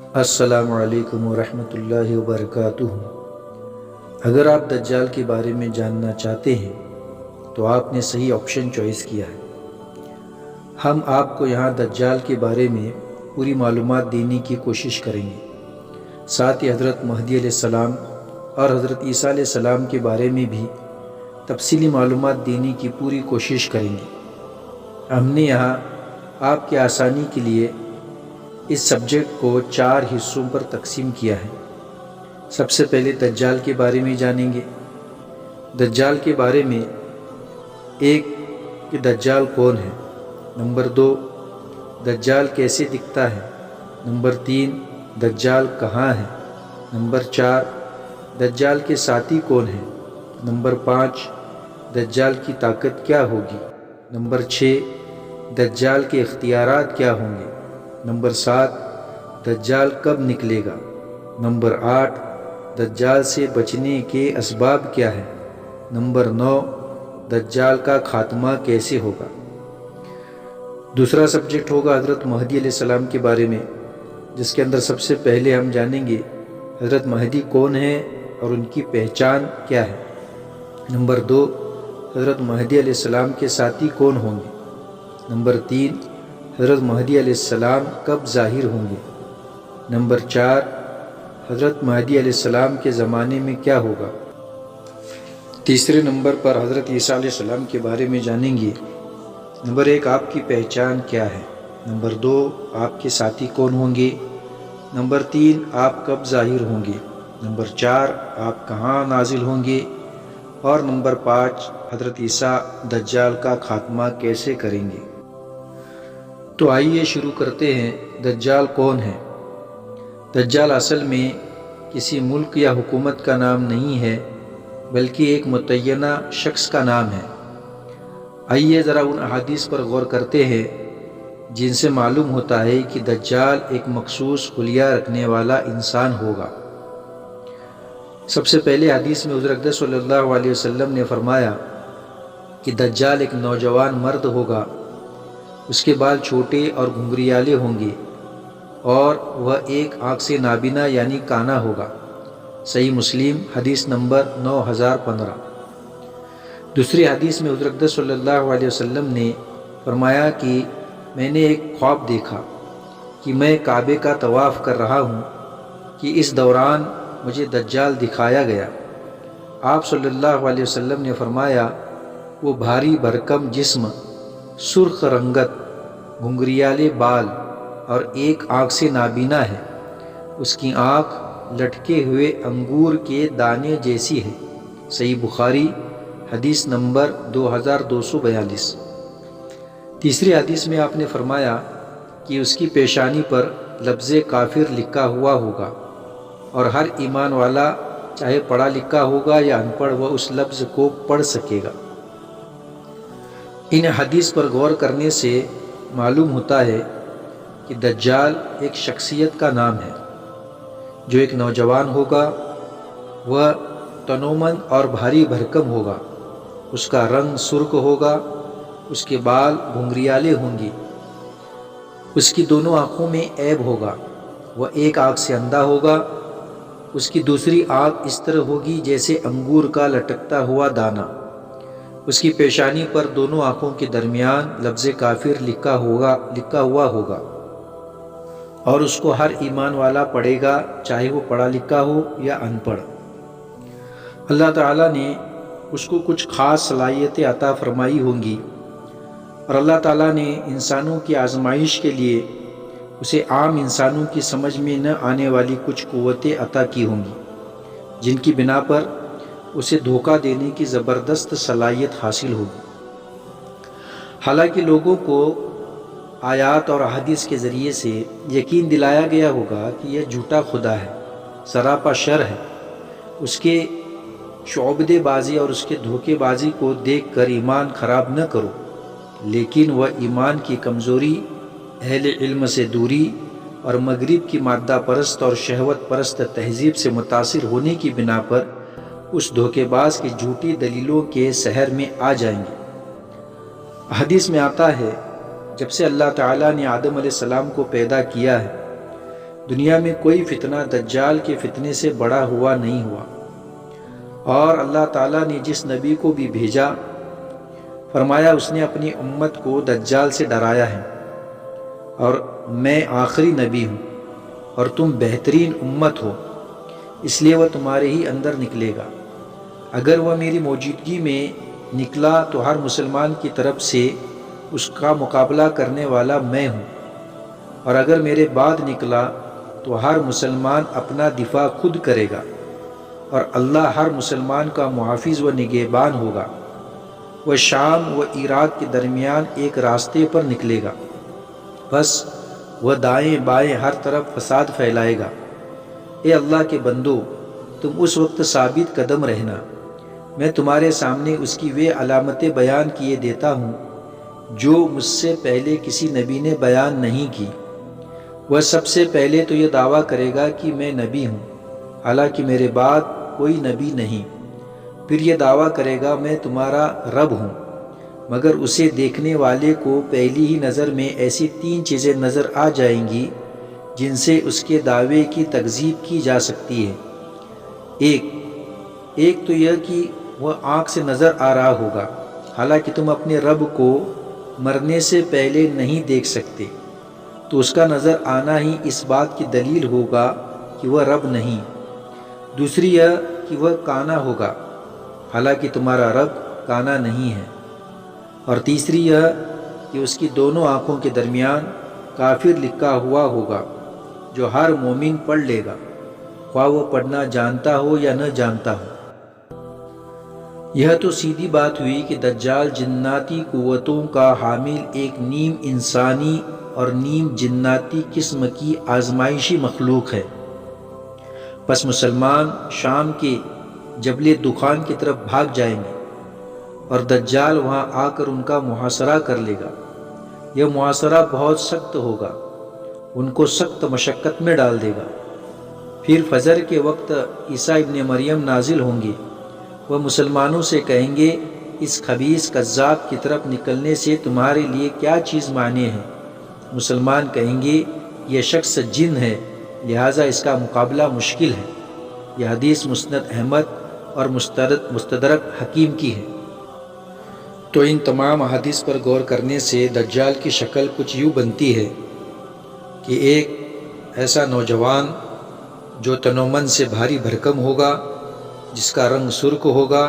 السلام علیکم ورحمۃ اللہ وبرکاتہ۔ اگر آپ دجال کے بارے میں جاننا چاہتے ہیں تو آپ نے صحیح آپشن چوائس کیا ہے۔ ہم آپ کو یہاں دجال کے بارے میں پوری معلومات دینے کی کوشش کریں گے، ساتھ ہی حضرت مہدی علیہ السلام اور حضرت عیسیٰ علیہ السلام کے بارے میں بھی تفصیلی معلومات دینے کی پوری کوشش کریں گے۔ ہم نے یہاں آپ کی آسانی کے لیے اس سبجیکٹ کو 4 حصوں پر تقسیم کیا ہے۔ سب سے پہلے دجال کے بارے میں جانیں گے۔ دجال کے بارے میں ایک کہ دجال کون ہے، نمبر 2 دجال کیسے دکھتا ہے، نمبر 3 دجال کہاں ہے، نمبر 4 دجال کے ساتھی کون ہیں، نمبر 5 دجال کی طاقت کیا ہوگی، نمبر 6 دجال کے اختیارات کیا ہوں گے، نمبر 7 دجال کب نکلے گا، نمبر 8 دجال سے بچنے کے اسباب کیا ہیں، نمبر 9 دجال کا خاتمہ کیسے ہوگا۔ دوسرا سبجیکٹ ہوگا حضرت مہدی علیہ السلام کے بارے میں، جس کے اندر سب سے پہلے ہم جانیں گے حضرت مہدی کون ہے اور ان کی پہچان کیا ہے۔ نمبر 2 حضرت مہدی علیہ السلام کے ساتھی کون ہوں گے۔ نمبر 3 حضرت مہدی علیہ السلام کب ظاہر ہوں گے۔ نمبر 4 حضرت مہدی علیہ السلام کے زمانے میں کیا ہوگا۔ تیسرے نمبر پر حضرت عیسیٰ علیہ السلام کے بارے میں جانیں گے۔ نمبر 1 آپ کی پہچان کیا ہے، نمبر 2 آپ کے ساتھی کون ہوں گے، نمبر 3 آپ کب ظاہر ہوں گے، نمبر 4 آپ کہاں نازل ہوں گے، اور نمبر 5 حضرت عیسیٰ دجال کا خاتمہ کیسے کریں گے۔ تو آئیے شروع کرتے ہیں۔ دجال کون ہے؟ دجال اصل میں کسی ملک یا حکومت کا نام نہیں ہے، بلکہ ایک متعینہ شخص کا نام ہے۔ آئیے ذرا ان احادیث پر غور کرتے ہیں جن سے معلوم ہوتا ہے کہ دجال ایک مخصوص حلیہ رکھنے والا انسان ہوگا۔ سب سے پہلے حدیث میں حضور اقدس صلی اللہ علیہ وسلم نے فرمایا کہ دجال ایک نوجوان مرد ہوگا، اس کے بال چھوٹے اور گھنگریالے ہوں گے، اور وہ ایک آنکھ سے نابینا یعنی کانا ہوگا۔ صحیح مسلم حدیث نمبر 9015۔ دوسری حدیث میں حضور اقدس صلی اللہ علیہ وسلم نے فرمایا کہ میں نے ایک خواب دیکھا کہ میں کعبے کا طواف کر رہا ہوں کہ اس دوران مجھے دجال دکھایا گیا۔ آپ صلی اللہ علیہ وسلم نے فرمایا وہ بھاری بھرکم جسم، سرخ رنگت، گھنگریالے بال اور ایک آنکھ سے نابینا ہے۔ اس کی آنکھ لٹکے ہوئے انگور کے دانے جیسی ہے۔ صحیح بخاری حدیث نمبر 2242۔ تیسری حدیث میں آپ نے فرمایا کہ اس کی پیشانی پر لفظ کافر لکھا ہوا ہوگا، اور ہر ایمان والا چاہے پڑھا لکھا ہوگا یا ان پڑھ وہ اس لفظ کو پڑھ سکے گا۔ ان حدیث پر غور کرنے سے معلوم ہوتا ہے کہ دجال ایک شخصیت کا نام ہے جو ایک نوجوان ہوگا۔ وہ تنومند اور بھاری بھرکم ہوگا، اس کا رنگ سرخ ہوگا، اس کے بال گھنگریالے ہوں گے، اس کی دونوں آنکھوں میں عیب ہوگا، وہ ایک آنکھ سے اندھا ہوگا، اس کی دوسری آنکھ اس طرح ہوگی جیسے انگور کا لٹکتا ہوا دانہ، اس کی پیشانی پر دونوں آنکھوں کے درمیان لفظ کافر لکھا ہوا ہوگا، اور اس کو ہر ایمان والا پڑھے گا چاہے وہ پڑھا لکھا ہو یا ان پڑھ۔ اللہ تعالیٰ نے اس کو کچھ خاص صلاحیتیں عطا فرمائی ہوں گی، اور اللہ تعالیٰ نے انسانوں کی آزمائش کے لیے اسے عام انسانوں کی سمجھ میں نہ آنے والی کچھ قوتیں عطا کی ہوں گی، جن کی بنا پر اسے دھوکہ دینے کی زبردست صلاحیت حاصل ہوگی۔ حالانکہ لوگوں کو آیات اور احادیث کے ذریعے سے یقین دلایا گیا ہوگا کہ یہ جھوٹا خدا ہے، سراپا شر ہے، اس کے شعبدے بازی اور اس کے دھوکے بازی کو دیکھ کر ایمان خراب نہ کرو، لیکن وہ ایمان کی کمزوری، اہل علم سے دوری اور مغرب کی مادہ پرست اور شہوت پرست تہذیب سے متاثر ہونے کی بنا پر اس دھوکے باز کی جھوٹی دلیلوں کے سحر میں آ جائیں گے۔ حدیث میں آتا ہے جب سے اللہ تعالیٰ نے آدم علیہ السلام کو پیدا کیا ہے دنیا میں کوئی فتنہ دجال کے فتنے سے بڑا ہوا نہیں ہوا، اور اللہ تعالیٰ نے جس نبی کو بھی بھیجا فرمایا اس نے اپنی امت کو دجال سے ڈرایا ہے، اور میں آخری نبی ہوں اور تم بہترین امت ہو، اس لیے وہ تمہارے ہی اندر نکلے گا۔ اگر وہ میری موجودگی میں نکلا تو ہر مسلمان کی طرف سے اس کا مقابلہ کرنے والا میں ہوں، اور اگر میرے بعد نکلا تو ہر مسلمان اپنا دفاع خود کرے گا، اور اللہ ہر مسلمان کا محافظ و نگہبان ہوگا۔ وہ شام و عراق کے درمیان ایک راستے پر نکلے گا، بس وہ دائیں بائیں ہر طرف فساد پھیلائے گا۔ اے اللہ کے بندو، تم اس وقت ثابت قدم رہنا، میں تمہارے سامنے اس کی وہ علامتیں بیان کیے دیتا ہوں جو مجھ سے پہلے کسی نبی نے بیان نہیں کی۔ وہ سب سے پہلے تو یہ دعویٰ کرے گا کہ میں نبی ہوں، حالانکہ میرے بعد کوئی نبی نہیں۔ پھر یہ دعویٰ کرے گا میں تمہارا رب ہوں، مگر اسے دیکھنے والے کو پہلی ہی نظر میں ایسی 3 چیزیں نظر آ جائیں گی جن سے اس کے دعوے کی تکذیب کی جا سکتی ہے۔ ایک تو یہ کہ وہ آنکھ سے نظر آ رہا ہوگا، حالانکہ تم اپنے رب کو مرنے سے پہلے نہیں دیکھ سکتے، تو اس کا نظر آنا ہی اس بات کی دلیل ہوگا کہ وہ رب نہیں۔ دوسری یہ کہ وہ کانا ہوگا، حالانکہ تمہارا رب کانا نہیں ہے۔ اور تیسری یہ کہ اس کی دونوں آنکھوں کے درمیان کافر لکھا ہوا ہوگا جو ہر مومن پڑھ لے گا، خواہ وہ پڑھنا جانتا ہو یا نہ جانتا ہو۔ یہ تو سیدھی بات ہوئی کہ دجال جناتی قوتوں کا حامل ایک نیم انسانی اور نیم جناتی قسم کی آزمائشی مخلوق ہے۔ پس مسلمان شام کے جبل دخان کی طرف بھاگ جائیں گے، اور دجال وہاں آ کر ان کا محاصرہ کر لے گا۔ یہ محاصرہ بہت سخت ہوگا، ان کو سخت مشقت میں ڈال دے گا۔ پھر فجر کے وقت عیسیٰ ابن مریم نازل ہوں گے، وہ مسلمانوں سے کہیں گے اس خبیث کذاب کی طرف نکلنے سے تمہارے لیے کیا چیز مانع ہے؟ مسلمان کہیں گے یہ شخص جن ہے، لہٰذا اس کا مقابلہ مشکل ہے۔ یہ حدیث مسند احمد اور مستدرک حکیم کی ہے۔ تو ان تمام حدیث پر غور کرنے سے دجال کی شکل کچھ یوں بنتی ہے کہ ایک ایسا نوجوان جو تن و من سے بھاری بھرکم ہوگا، جس کا رنگ سرخ ہوگا،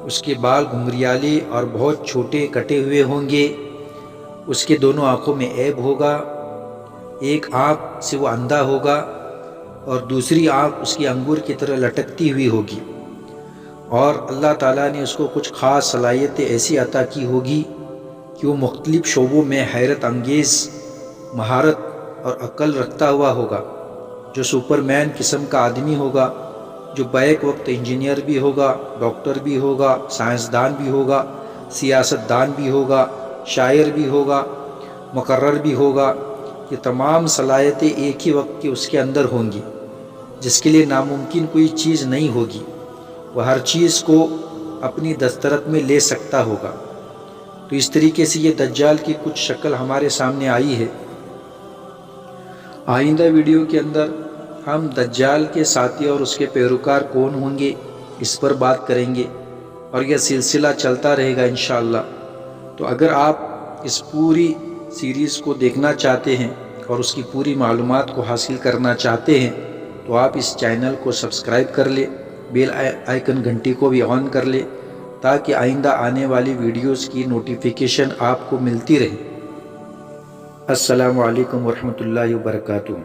اس کے بال گھنگریالے اور بہت چھوٹے کٹے ہوئے ہوں گے، اس کے دونوں آنکھوں میں عیب ہوگا، ایک آنکھ سے وہ اندھا ہوگا اور دوسری آنکھ اس کی انگور کی طرح لٹکتی ہوئی ہوگی، اور اللہ تعالیٰ نے اس کو کچھ خاص صلاحیتیں ایسی عطا کی ہوگی کہ وہ مختلف شعبوں میں حیرت انگیز مہارت اور عقل رکھتا ہوا ہوگا، جو سپر مین قسم کا آدمی ہوگا، جو بیک وقت انجینئر بھی ہوگا، ڈاکٹر بھی ہوگا، سائنسدان بھی ہوگا، سیاست دان بھی ہوگا، شاعر بھی ہوگا، مقرر بھی ہوگا۔ یہ تمام صلاحیتیں ایک ہی وقت کے اس کے اندر ہوں گی، جس کے لیے ناممکن کوئی چیز نہیں ہوگی۔ وہ ہر چیز کو اپنی دسترس میں لے سکتا ہوگا۔ تو اس طریقے سے یہ دجال کی کچھ شکل ہمارے سامنے آئی ہے۔ آئندہ ویڈیو کے اندر ہم دجال کے ساتھی اور اس کے پیروکار کون ہوں گے اس پر بات کریں گے، اور یہ سلسلہ چلتا رہے گا انشاءاللہ۔ تو اگر آپ اس پوری سیریز کو دیکھنا چاہتے ہیں اور اس کی پوری معلومات کو حاصل کرنا چاہتے ہیں تو آپ اس چینل کو سبسکرائب کر لیں، بیل آئیکن گھنٹی کو بھی آن کر لیں تاکہ آئندہ آنے والی ویڈیوز کی نوٹیفیکیشن آپ کو ملتی رہے۔ السلام علیکم ورحمۃ اللہ وبرکاتہ۔